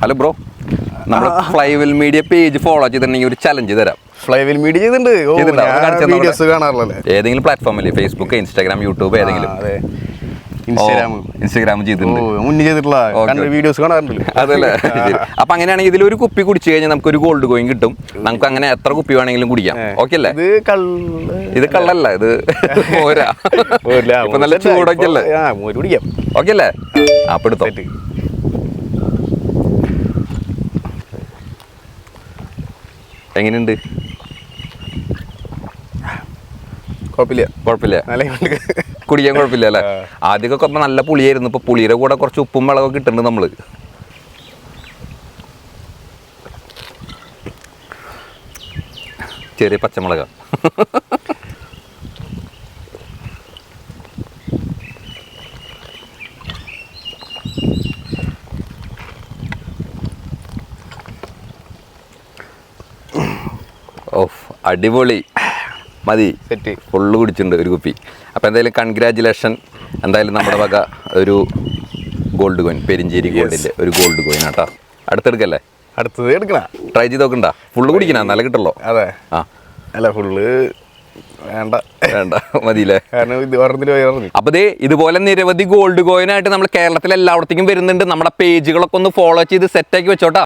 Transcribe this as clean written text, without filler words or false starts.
Hello bro, നമ്മുടെ ഫ്ലൈവിൽ media page follow ചെയ്തിട്ടുണ്ടെങ്കിൽ ഒരു ചലഞ്ച് തരാം. ഫ്ലൈവിൽ മീഡിയ ചെയ്തിട്ടുണ്ട്, വീഡിയോസ് കാണാറില്ലല്ലേ? ഏതെങ്കിലും പ്ലാറ്റ്ഫോമിൽ ഫേസ്ബുക്ക്, ഇൻസ്റ്റാഗ്രാം, യൂട്യൂബ് ഏതെങ്കിലും? ഇൻസ്റ്റാഗ്രാം ചെയ്തിട്ടുണ്ട്, മുന്നേ ചെയ്തിട്ടുള്ള വീഡിയോസ് കാണാറുണ്ടല്ലോ. അതല്ലേ? അപ്പൊ അങ്ങനെയാണെങ്കിൽ ഇതിലൊരു കുപ്പി കുടിച്ചു കഴിഞ്ഞാൽ നമുക്ക് ഒരു ഗോൾഡ് കോയിൻ കിട്ടും. നമുക്ക് അങ്ങനെ എത്ര കുപ്പി വേണമെങ്കിലും കുടിക്കാം. ഓക്കെ അല്ലേ? ഇത് കള്ളല്ല, ഇത് പോരാ. ഇപ്പൊ നല്ല ചൂടൊക്കെ അല്ലേ? കുടിക്കാം. ഓക്കെ അല്ലേ? അപ്പൊ എടുത്തോ. എങ്ങനെയുണ്ട്? കുഴപ്പമില്ല, കുടിക്കാൻ കുഴപ്പമില്ല അല്ലേ? ആദ്യമൊക്കെ നല്ല പുളിയായിരുന്നു. ഇപ്പൊ പുളിയുടെ കൂടെ കുറച്ച് ഉപ്പും വെള്ളമൊക്കെ ഇട്ടിട്ടുണ്ട് നമ്മള്. ചെറിയ പച്ചമുളക. ഓഫ്, അടിപൊളി, മതി, സെറ്റ്. ഫുള്ള് കുടിച്ചിട്ടുണ്ട് ഒരു കുപ്പി. അപ്പോൾ എന്തായാലും കൺഗ്രാജുലേഷൻ. എന്തായാലും നമ്മുടെ വക ഒരു ഗോൾഡ് കോയിൻ, പെരിഞ്ചേരി ഗോൾഡിൻ്റെ ഒരു ഗോൾഡ് കോയിൻ ആട്ടോ. അടുത്തെടുക്കല്ലേ? അടുത്തത് എടുക്കണ, ട്രൈ ചെയ്ത് നോക്കണ്ട. ഫുള്ള് കുടിക്കണ, നല്ല കിട്ടല്ലോ. അതെ. ആ അല്ല, ഫുള്ള് വേണ്ട മതിയില്ലേ? കാരണം ഇത് പറഞ്ഞു. അപ്പോൾ ഇതുപോലെ നിരവധി ഗോൾഡ് കോയിനായിട്ട് നമ്മൾ കേരളത്തിൽ എല്ലായിടത്തേക്കും വരുന്നുണ്ട്. നമ്മുടെ പേജുകളൊക്കെ ഒന്ന് ഫോളോ ചെയ്ത് സെറ്റാക്കി വെച്ചോട്ടാ.